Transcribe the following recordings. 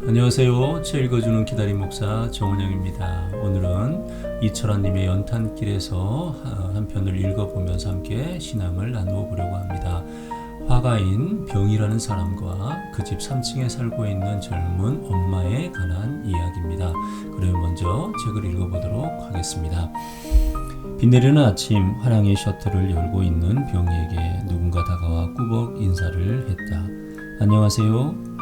안녕하세요. 책 읽어주는 기다림 목사 정은영입니다. 오늘은 이철환님의 연탄길에서 한 편을 읽어보면서 함께 신앙을 나누어 보려고 합니다. 화가인 병이라는 사람과 그 집 3층에 살고 있는 젊은 엄마에 관한 이야기입니다. 그러면 먼저 책을 읽어보도록 하겠습니다. 비 내리는 아침, 화랑의 셔터를 열고 있는 병이에게 누군가 다가와 꾸벅 인사를 했다. 안녕하세요.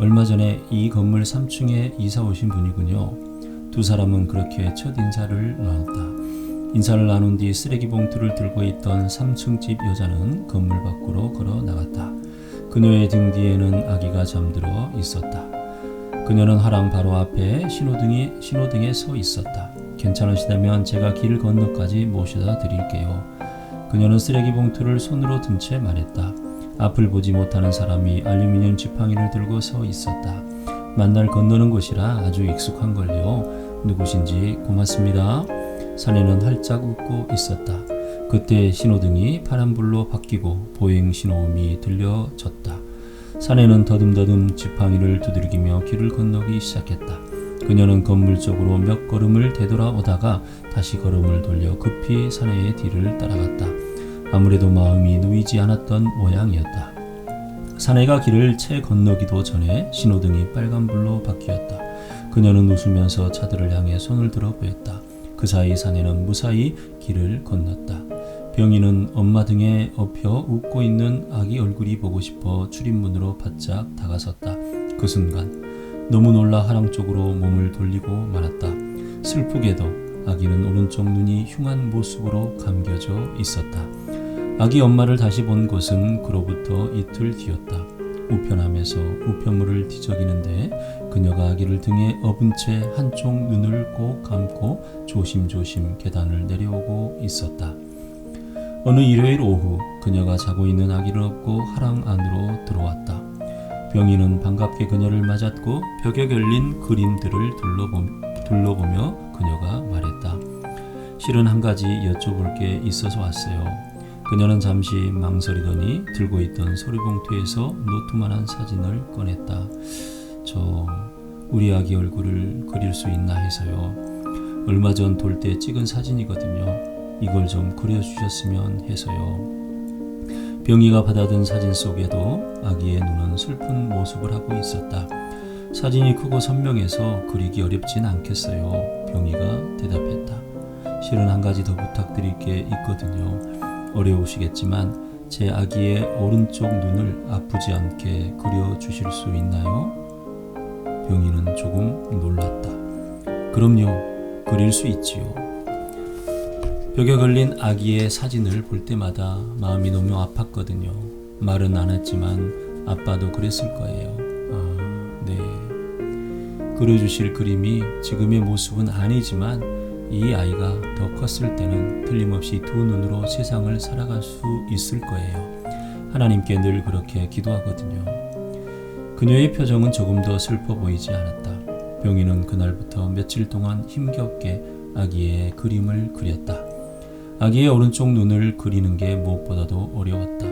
얼마 전에 이 건물 3층에 이사 오신 분이군요. 두 사람은 그렇게 첫 인사를 나눴다. 인사를 나눈 뒤 쓰레기 봉투를 들고 있던 3층 집 여자는 건물 밖으로 걸어 나갔다. 그녀의 등 뒤에는 아기가 잠들어 있었다. 그녀는 화랑 바로 앞에 신호등에 서 있었다. 괜찮으시다면 제가 길 건너까지 모셔다 드릴게요. 그녀는 쓰레기 봉투를 손으로 든 채 말했다. 앞을 보지 못하는 사람이 알루미늄 지팡이를 들고 서 있었다. 만날 건너는 곳이라 아주 익숙한걸요. 누구신지 고맙습니다. 사내는 활짝 웃고 있었다. 그때 신호등이 파란불로 바뀌고 보행 신호음이 들려졌다. 사내는 더듬더듬 지팡이를 두들기며 길을 건너기 시작했다. 그녀는 건물 쪽으로 몇 걸음을 되돌아오다가 다시 걸음을 돌려 급히 사내의 뒤를 따라갔다. 아무래도 마음이 놓이지 않았던 모양이었다. 사내가 길을 채 건너기도 전에 신호등이 빨간불로 바뀌었다. 그녀는 웃으면서 차들을 향해 손을 들어 보였다. 그 사이 사내는 무사히 길을 건넜다. 병이는 엄마 등에 엎여 웃고 있는 아기 얼굴이 보고 싶어 출입문으로 바짝 다가섰다. 그 순간 너무 놀라 화랑 쪽으로 몸을 돌리고 말았다. 슬프게도 아기는 오른쪽 눈이 흉한 모습으로 감겨져 있었다. 아기 엄마를 다시 본 것은 그로부터 이틀 뒤였다. 우편함에서 우편물을 뒤적이는데 그녀가 아기를 등에 업은 채 한쪽 눈을 꼭 감고 조심조심 계단을 내려오고 있었다. 어느 일요일 오후 그녀가 자고 있는 아기를 업고 화랑 안으로 들어왔다. 병이는 반갑게 그녀를 맞았고 벽에 걸린 그림들을 둘러보며 그녀가 말했다. 실은 한 가지 여쭤볼 게 있어서 왔어요. 그녀는 잠시 망설이더니 들고 있던 서류봉투에서 노트만한 사진을 꺼냈다. 저 우리 아기 얼굴을 그릴 수 있나 해서요. 얼마 전 돌 때 찍은 사진이거든요. 이걸 좀 그려주셨으면 해서요. 병이가 받아든 사진 속에도 아기의 눈은 슬픈 모습을 하고 있었다. 사진이 크고 선명해서 그리기 어렵진 않겠어요. 병이가 대답했다. 실은 한 가지 더 부탁드릴 게 있거든요. 어려우시겠지만 제 아기의 오른쪽 눈을 아프지 않게 그려주실 수 있나요? 병이는 조금 놀랐다. 그럼요, 그릴 수 있지요. 벽에 걸린 아기의 사진을 볼 때마다 마음이 너무 아팠거든요. 말은 안 했지만 아빠도 그랬을 거예요. 네. 그려주실 그림이 지금의 모습은 아니지만 이 아이가 더 컸을 때는 틀림없이 두 눈으로 세상을 살아갈 수 있을 거예요. 하나님께 늘 그렇게 기도하거든요. 그녀의 표정은 조금 더 슬퍼 보이지 않았다. 병이는 그날부터 며칠 동안 힘겹게 아기의 그림을 그렸다. 아기의 오른쪽 눈을 그리는 게 무엇보다도 어려웠다.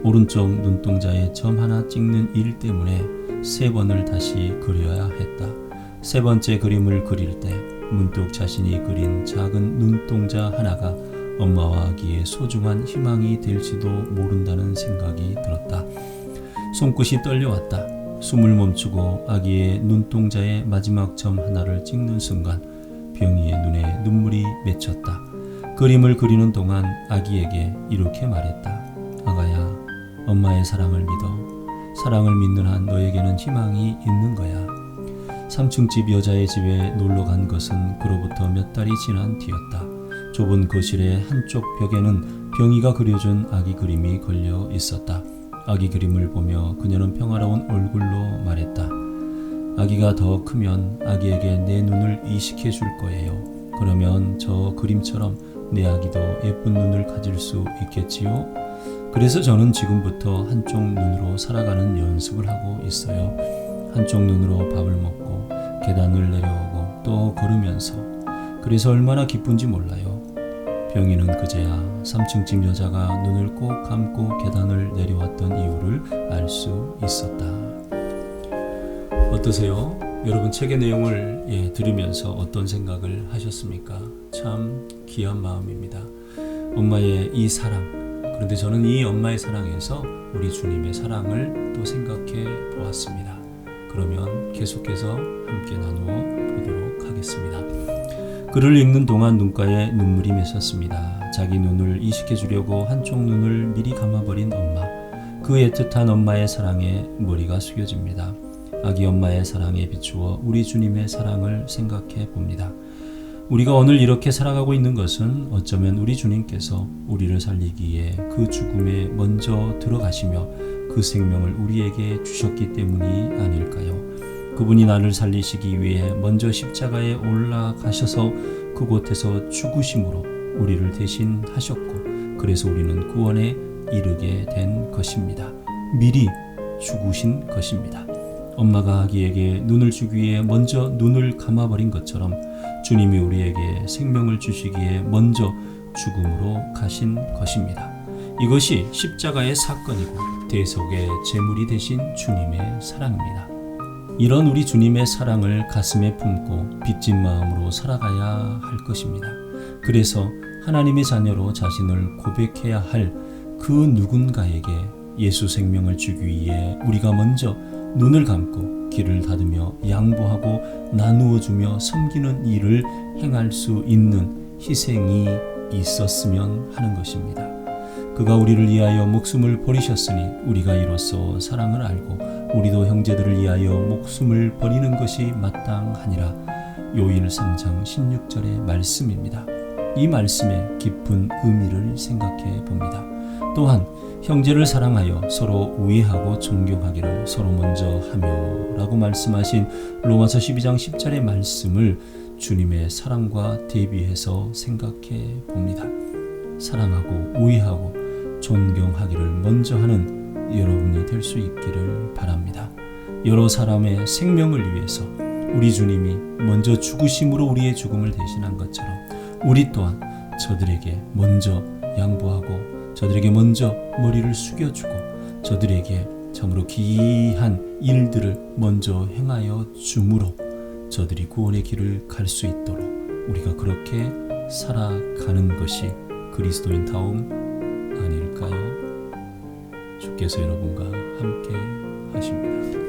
오른쪽 눈동자에 점 하나 찍는 일 때문에 3번을 다시 그려야 했다. 3번째 그림을 그릴 때 문득 자신이 그린 작은 눈동자 하나가 엄마와 아기의 소중한 희망이 될지도 모른다는 생각이 들었다. 손끝이 떨려왔다. 숨을 멈추고 아기의 눈동자의 마지막 점 하나를 찍는 순간 병이의 눈에 눈물이 맺혔다. 그림을 그리는 동안 아기에게 이렇게 말했다. 아가야, 엄마의 사랑을 믿어. 사랑을 믿는 한 너에게는 희망이 있는 거야. 3층 집 여자의 집에 놀러 간 것은 그로부터 몇 달이 지난 뒤였다. 좁은 거실의 한쪽 벽에는 병이가 그려준 아기 그림이 걸려 있었다. 아기 그림을 보며 그녀는 평화로운 얼굴로 말했다. 아기가 더 크면 아기에게 내 눈을 이식해 줄 거예요. 그러면 저 그림처럼 내 아기도 예쁜 눈을 가질 수 있겠지요? 그래서 저는 지금부터 한쪽 눈으로 살아가는 연습을 하고 있어요. 한쪽 눈으로 밥을 먹고 계단을 내려오고 또 걸으면서 그래서 얼마나 기쁜지 몰라요. 병이는 그제야 3층 집 여자가 눈을 꼭 감고 계단을 내려왔던 이유를 알 수 있었다. 어떠세요? 여러분 책의 내용을 들으면서 어떤 생각을 하셨습니까? 참 귀한 마음입니다. 엄마의 이 사랑, 그런데 저는 이 엄마의 사랑에서 우리 주님의 사랑을 또 생각해 보았습니다. 그러면 계속해서 함께 나누어 보도록 하겠습니다. 글을 읽는 동안 눈가에 눈물이 맺혔습니다. 자기 눈을 이식해 주려고 한쪽 눈을 미리 감아버린 엄마. 그 애틋한 엄마의 사랑에 머리가 숙여집니다. 아기 엄마의 사랑에 비추어 우리 주님의 사랑을 생각해 봅니다. 우리가 오늘 이렇게 살아가고 있는 것은 어쩌면 우리 주님께서 우리를 살리기에 그 죽음에 먼저 들어가시며 그 생명을 우리에게 주셨기 때문이 아닐까요? 그분이 나를 살리시기 위해 먼저 십자가에 올라가셔서 그곳에서 죽으심으로 우리를 대신 하셨고, 그래서 우리는 구원에 이르게 된 것입니다. 미리 죽으신 것입니다. 엄마가 아기에게 눈을 주기 위해 먼저 눈을 감아버린 것처럼 주님이 우리에게 생명을 주시기에 먼저 죽음으로 가신 것입니다. 이것이 십자가의 사건이고 대속의 제물이 되신 주님의 사랑입니다. 이런 우리 주님의 사랑을 가슴에 품고 빚진 마음으로 살아가야 할 것입니다. 그래서 하나님의 자녀로 자신을 고백해야 할 그 누군가에게 예수 생명을 주기 위해 우리가 먼저 눈을 감고 귀를 닫으며 양보하고 나누어 주며 섬기는 일을 행할 수 있는 희생이 있었으면 하는 것입니다. 그가 우리를 위하여 목숨을 버리셨으니 우리가 이로써 사랑을 알고 우리도 형제들을 위하여 목숨을 버리는 것이 마땅하니라. 요일 3장 16절의 말씀입니다. 이 말씀의 깊은 의미를 생각해 봅니다. 또한 형제를 사랑하여 서로 우애하고 존경하기를 서로 먼저 하며 라고 말씀하신 로마서 12장 10절의 말씀을 주님의 사랑과 대비해서 생각해 봅니다. 사랑하고 우애하고 존경하기를 먼저 하는 여러분이 될 수 있기를 바랍니다. 여러 사람의 생명을 위해서 우리 주님이 먼저 죽으심으로 우리의 죽음을 대신한 것처럼 우리 또한 저들에게 먼저 양보하고 저들에게 먼저 머리를 숙여주고 저들에게 참으로 귀한 일들을 먼저 행하여 주므로 저들이 구원의 길을 갈 수 있도록 우리가 그렇게 살아가는 것이 그리스도인다움 아닐까요? 주께서 여러분과 함께 하십니다.